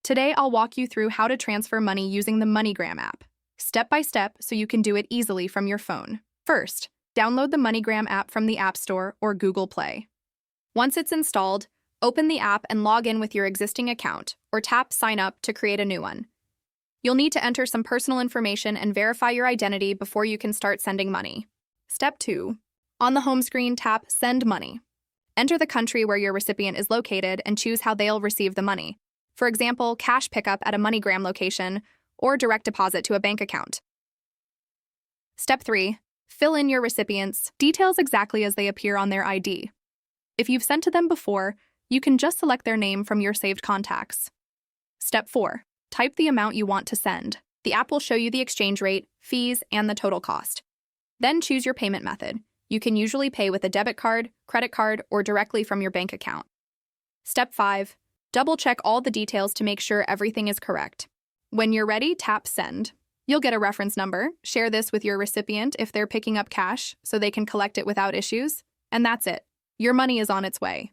Today, I'll walk you through how to transfer money using the MoneyGram app, step by step so you can do it easily from your phone. First, download the MoneyGram app from the App Store or Google Play. Once it's installed, open the app and log in with your existing account, or tap Sign Up to create a new one. You'll need to enter some personal information and verify your identity before you can start sending money. Step 2. On the home screen, tap Send Money. Enter the country where your recipient is located and choose how they'll receive the money. For example, cash pickup at a MoneyGram location or direct deposit to a bank account. Step 3. Fill in your recipient's details exactly as they appear on their ID. If you've sent to them before, you can just select their name from your saved contacts. Step 4. Type the amount you want to send. The app will show you the exchange rate, fees, and the total cost. Then choose your payment method. You can usually pay with a debit card, credit card, or directly from your bank account. Step 5. Double-check all the details to make sure everything is correct. When you're ready, tap Send. You'll get a reference number. Share this with your recipient if they're picking up cash so they can collect it without issues. And that's it. Your money is on its way.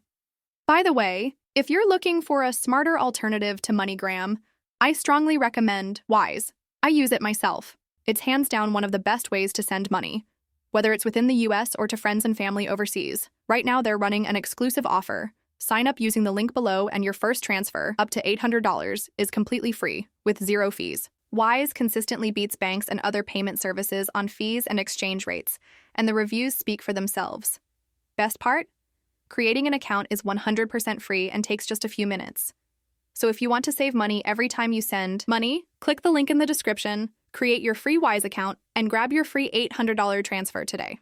By the way, if you're looking for a smarter alternative to MoneyGram, I strongly recommend Wise. I use it myself. It's hands down one of the best ways to send money, whether it's within the US or to friends and family overseas. Right now, they're running an exclusive offer. Sign up using the link below and your first transfer, up to $800, is completely free, with 0 fees. Wise consistently beats banks and other payment services on fees and exchange rates, and the reviews speak for themselves. Best part? Creating an account is 100% free and takes just a few minutes. So if you want to save money every time you send money, click the link in the description, create your free Wise account, and grab your free $800 transfer today.